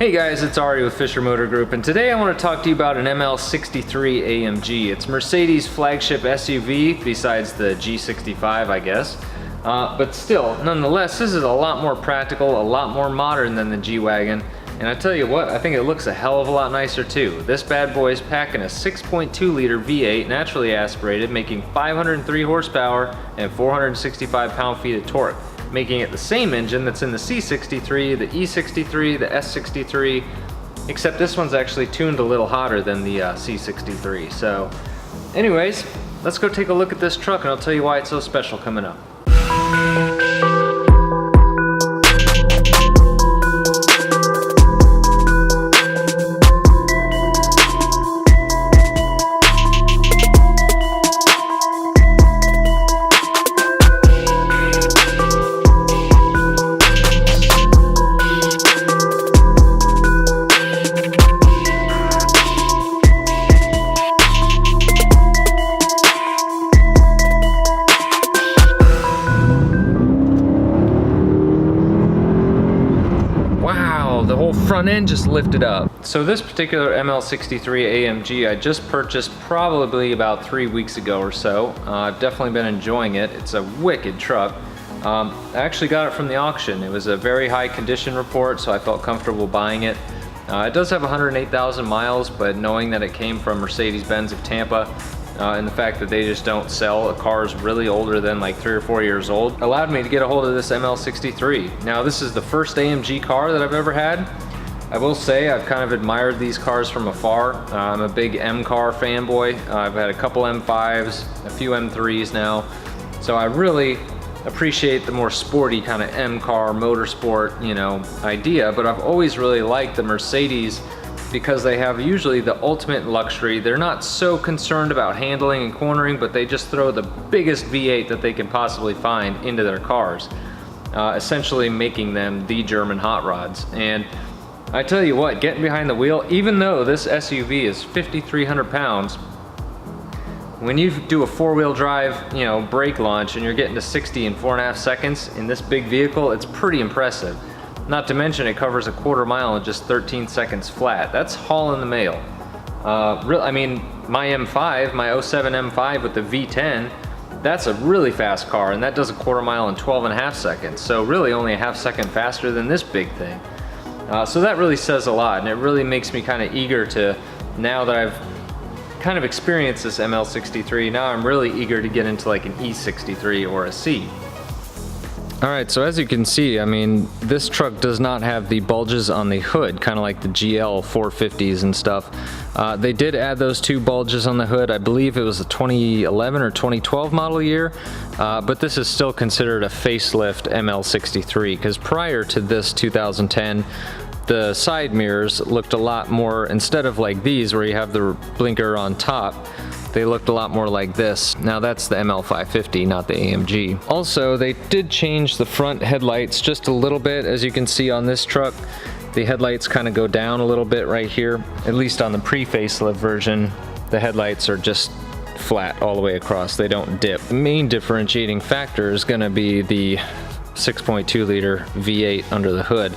Hey guys, it's Ari with Fisher Motor Group, and today I want to talk to you about an ML63 AMG. It's Mercedes' flagship SUV, besides the G65, I guess. But still, nonetheless, this is a lot more practical, a lot more modern than the G-Wagon. And I tell you what, I think it looks a hell of a lot nicer too. This bad boy is packing a 6.2 liter V8, naturally aspirated, making 503 horsepower and 465 pound-feet of torque, making it the same engine that's in the C63, the E63, the S63, except this one's actually tuned a little hotter than the C63. So anyways, let's go take a look at this truck and I'll tell you why it's so special coming up. The whole front end just lifted up. So this particular ML63 AMG I just purchased probably about 3 weeks ago or so. I've definitely been enjoying it. It's a wicked truck. I actually got it from the auction. It was a very high condition report, so I felt comfortable buying it. It does have 108,000 miles, but knowing that it came from Mercedes-Benz of Tampa, and the fact that they just don't sell cars really older than like 3 or 4 years old allowed me to get a hold of this ML63. Now this is the first AMG car that I've ever had. I will say I've kind of admired these cars from afar. I'm a big M car fanboy. I've had a couple M5s, a few M3s now. So I really appreciate the more sporty kind of M car, motorsport, you know, idea, but I've always really liked the Mercedes because they have usually the ultimate luxury. They're not so concerned about handling and cornering, but they just throw the biggest V8 that they can possibly find into their cars, essentially making them the German hot rods. And I tell you what, getting behind the wheel, even though this SUV is 5,300 pounds, when you do a four-wheel drive, you know, brake launch and you're getting to 60 in 4.5 seconds in this big vehicle, it's pretty impressive. Not to mention it covers a quarter mile in just 13 seconds flat. That's hauling the mail. I mean, my M5, my 07 M5 with the V10, that's a really fast car, and that does a quarter mile in 12.5 seconds. So really only a half second faster than this big thing. So that really says a lot, and it really makes me kind of eager to, now that I've kind of experienced this ML63, now I'm really eager to get into like an E63 or a C. Alright, so as you can see, I mean, this truck does not have the bulges on the hood, kind of like the GL 450s and stuff. They did add those two bulges on the hood. I believe it was a 2011 or 2012 model year, but this is still considered a facelift ML63, because prior to this 2010, the side mirrors looked a lot more, instead of like these where you have the blinker on top, they looked a lot more like this. Now that's the ML550, not the AMG. Also, they did change the front headlights just a little bit. As you can see on this truck, the headlights kind of go down a little bit right here. At least on the pre-facelift version, the headlights are just flat all the way across. They don't dip. The main differentiating factor is gonna be the 6.2 liter V8 under the hood.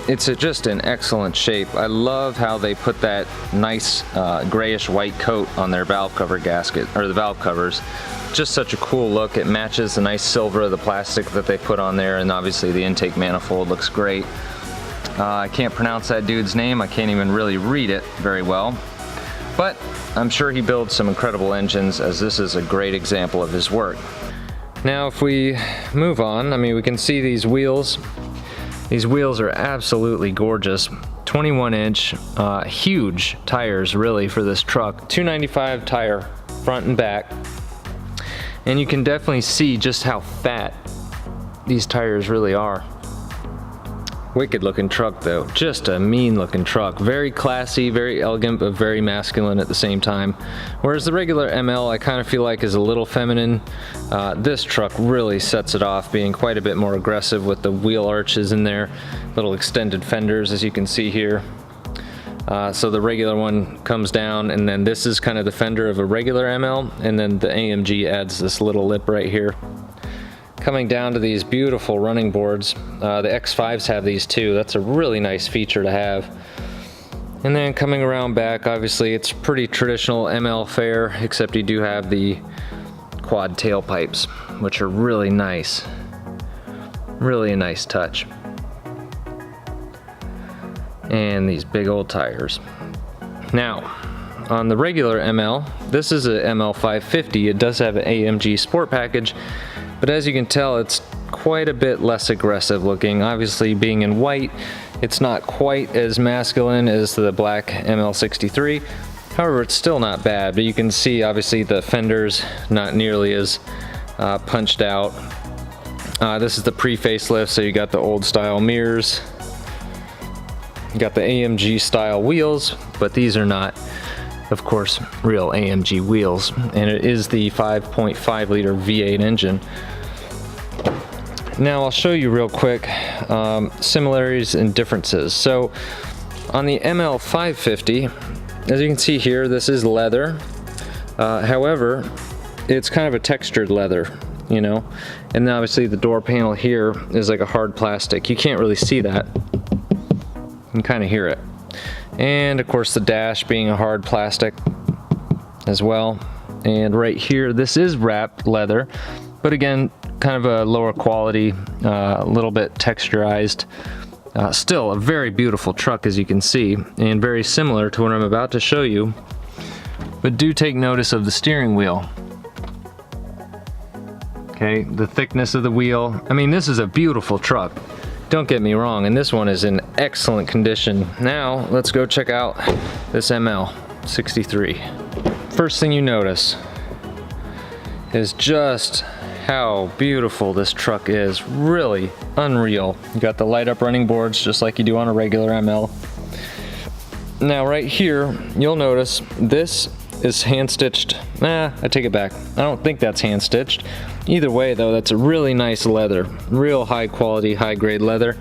It's just in excellent shape. I love how they put that nice grayish white coat on their valve cover gasket, or the valve covers. Just such a cool look. It matches the nice silver of the plastic that they put on there, and obviously the intake manifold looks great. I can't pronounce that dude's name. I can't even really read it very well. But I'm sure he builds some incredible engines, as this is a great example of his work. Now if we move on, I mean, we can see these wheels. These wheels are absolutely gorgeous. 21-inch, huge tires really for this truck. 295 tire, front and back. And you can definitely see just how fat these tires really are. Wicked looking truck though, just a mean looking truck. Very classy, very elegant, but very masculine at the same time. Whereas the regular ML I kind of feel like is a little feminine. This truck really sets it off, being quite a bit more aggressive with the wheel arches in there. Little extended fenders, as you can see here. So the regular one comes down, and then this is kind of the fender of a regular ML, and then the AMG adds this little lip right here. Coming down to these beautiful running boards. The X5s have these too. That's a really nice feature to have. And then coming around back, obviously it's pretty traditional ML fare, except you do have the quad tailpipes, which are really nice. Really a nice touch. And these big old tires. Now, on the regular ML, this is a ML550. It does have an AMG Sport package, but as you can tell, it's quite a bit less aggressive looking. Obviously, being in white, it's not quite as masculine as the black ML63. However, it's still not bad, but you can see obviously the fenders not nearly as punched out. This is the pre-facelift, so you got the old style mirrors. You got the AMG style wheels, but these are not, of course, real AMG wheels. And it is the 5.5 liter V8 engine. Now I'll show you real quick similarities and differences. So on the ML550, as you can see here, this is leather. However, it's kind of a textured leather, you know? And then obviously the door panel here is like a hard plastic. You can't really see that. You can kind of hear it. And of course the dash being a hard plastic as well. And right here, this is wrapped leather, but again, kind of a lower quality, a little bit texturized. Still a very beautiful truck, as you can see, and very similar to what I'm about to show you. But do take notice of the steering wheel. Okay, the thickness of the wheel. I mean, this is a beautiful truck. Don't get me wrong, and this one is in excellent condition. Now, let's go check out this ML63. First thing you notice is just how beautiful this truck is. Really unreal. You got the light up running boards just like you do on a regular ML. Now right here, you'll notice this is hand stitched. I take it back. I don't think that's hand stitched. Either way though, that's a really nice leather. Real high quality, high grade leather.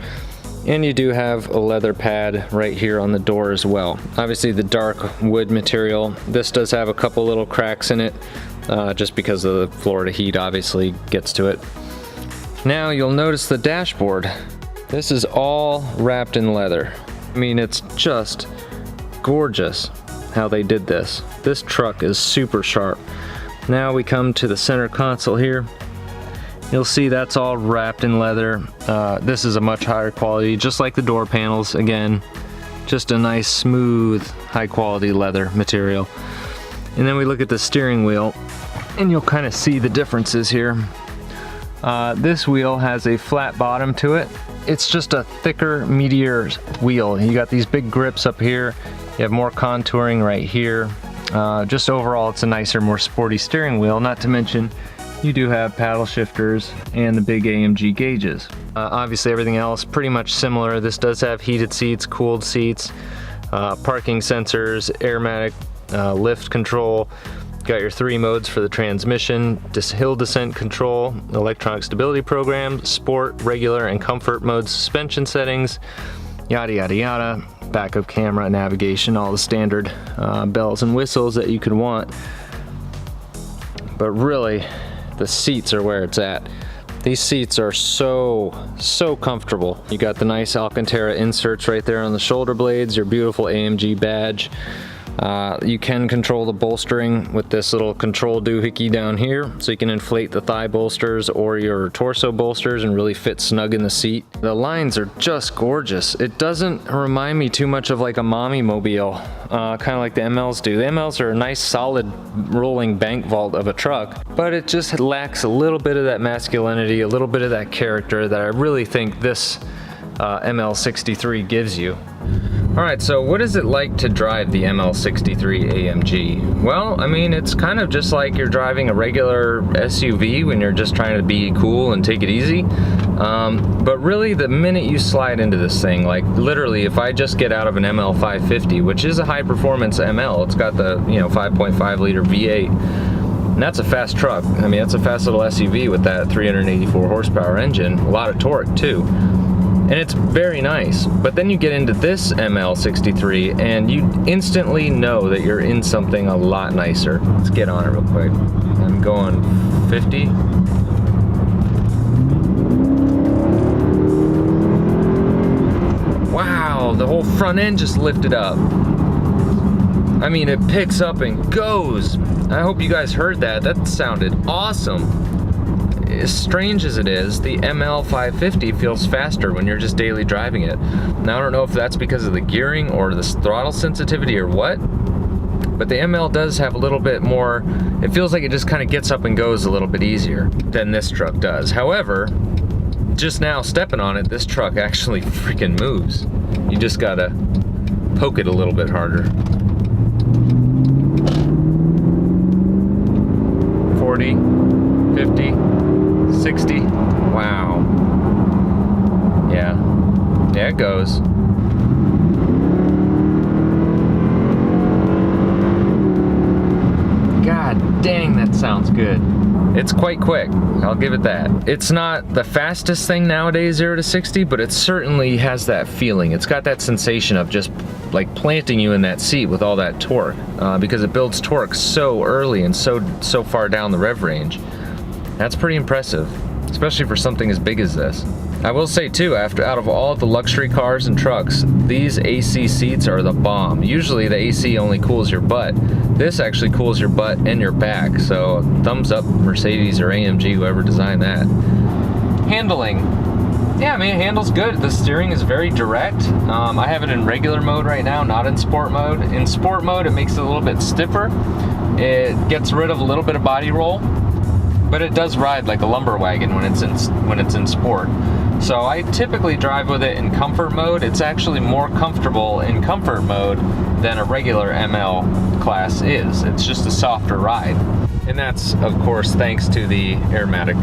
And you do have a leather pad right here on the door as well. Obviously the dark wood material. This does have a couple little cracks in it, just because of the Florida heat obviously gets to it. Now you'll notice the dashboard. This is all wrapped in leather. I mean, it's just gorgeous how they did this. This truck is super sharp. Now we come to the center console here. You'll see that's all wrapped in leather. This is a much higher quality, just like the door panels. Again, just a nice, smooth, high quality leather material. And then we look at the steering wheel, and you'll kind of see the differences here. This wheel has a flat bottom to it. It's just a thicker, meatier wheel. You got these big grips up here. You have more contouring right here. Just overall, it's a nicer, more sporty steering wheel, not to mention you do have paddle shifters and the big AMG gauges. Obviously everything else pretty much similar. This does have heated seats, cooled seats, parking sensors, airmatic lift control. Got your 3 modes for the transmission, hill descent control, electronic stability program, sport, regular, and comfort mode suspension settings, yada yada yada, backup camera, navigation, all the standard bells and whistles that you could want. But really, the seats are where it's at. These seats are so comfortable. You got the nice Alcantara inserts right there on the shoulder blades, your beautiful AMG badge. You can control the bolstering with this little control doohickey down here, so you can inflate the thigh bolsters or your torso bolsters and really fit snug in the seat. The lines are just gorgeous. It doesn't remind me too much of like a mommy mobile, kind of like the MLs do. The MLs are a nice solid rolling bank vault of a truck, but it just lacks a little bit of that masculinity, a little bit of that character that I really think this ML63 gives you. Alright, so what is it like to drive the ML63 AMG? Well, I mean, it's kind of just like you're driving a regular SUV when you're just trying to be cool and take it easy. But really, the minute you slide into this thing, like literally, if I just get out of an ML550, which is a high performance ML, it's got the 5.5 liter V8, and that's a fast truck. I mean, that's a fast little SUV with that 384 horsepower engine, a lot of torque too. And it's very nice. But then you get into this ML63 and you instantly know that you're in something a lot nicer. Let's get on it real quick. I'm going 50. the whole front end just lifted up. I mean, it picks up and goes. I hope you guys heard that. That sounded awesome. As strange as it is, the ML550 feels faster when you're just daily driving it. Now, I don't know if that's because of the gearing or the throttle sensitivity or what, but the ML does have a little bit more, it feels like it just kind of gets up and goes a little bit easier than this truck does. However, just now stepping on it, this truck actually freaking moves. You just gotta poke it a little bit harder. 40, 50, 60, wow. Yeah, it goes. God dang, that sounds good. It's quite quick, I'll give it that. It's not the fastest thing nowadays, 0 to 60, but it certainly has that feeling. It's got that sensation of just like planting you in that seat with all that torque, because it builds torque so early and so far down the rev range. That's pretty impressive, especially for something as big as this. I will say too, out of all the luxury cars and trucks, these AC seats are the bomb. Usually the AC only cools your butt. This actually cools your butt and your back, so thumbs up Mercedes or AMG, whoever designed that. Handling. Yeah, I mean, it handles good. The steering is very direct. I have it in regular mode right now, not in sport mode. In sport mode, it makes it a little bit stiffer. It gets rid of a little bit of body roll, but it does ride like a lumber wagon when it's in sport. So I typically drive with it in comfort mode. It's actually more comfortable in comfort mode than a regular ML class is. It's just a softer ride. And that's, of course, thanks to the Airmatic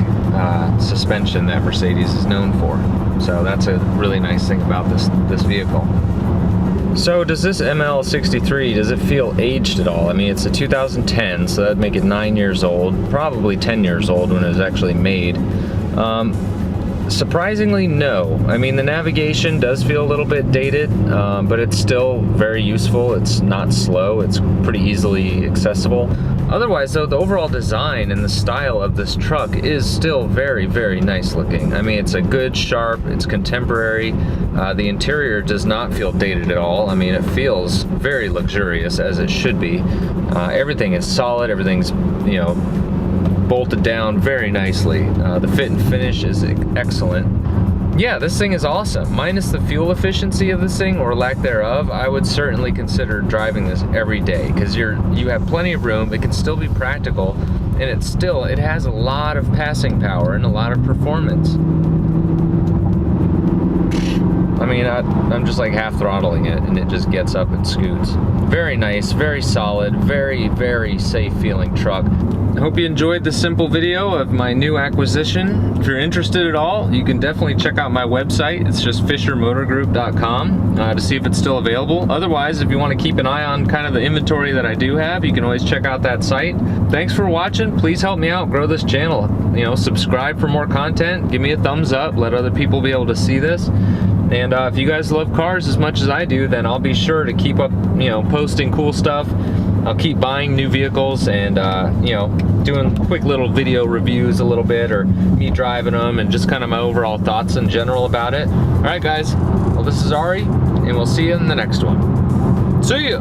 suspension that Mercedes is known for. So that's a really nice thing about this vehicle. So does this ML63, does it feel aged at all? I mean, it's a 2010, so that'd make it 9 years old, probably 10 years old when it was actually made. Surprisingly, no. I mean, the navigation does feel a little bit dated, but it's still very useful. It's not slow. It's pretty easily accessible. Otherwise, though, the overall design and the style of this truck is still very, very nice looking. I mean, it's a good, sharp, it's contemporary. The interior does not feel dated at all. I mean, it feels very luxurious, as it should be. Everything is solid. Everything's, you know, bolted down very nicely. The fit and finish is excellent. Yeah, this thing is awesome. Minus the fuel efficiency of this thing, or lack thereof, I would certainly consider driving this every day, because you have plenty of room. It can still be practical, and it has a lot of passing power and a lot of performance. I mean, I'm just like half throttling it, and it just gets up and scoots. Very nice, very solid, very, very safe feeling truck. I hope you enjoyed this simple video of my new acquisition. If you're interested at all, you can definitely check out my website. It's just fishermotorgroup.com to see if it's still available. Otherwise, if you want to keep an eye on kind of the inventory that I do have, you can always check out that site. Thanks for watching. Please help me out, grow this channel. You know, subscribe for more content. Give me a thumbs up. Let other people be able to see this. And if you guys love cars as much as I do, then I'll be sure to keep up, you know, posting cool stuff. I'll keep buying new vehicles and, you know, doing quick little video reviews a little bit, or me driving them, and just kind of my overall thoughts in general about it. All right, guys. Well, this is Ari, and we'll see you in the next one. See ya!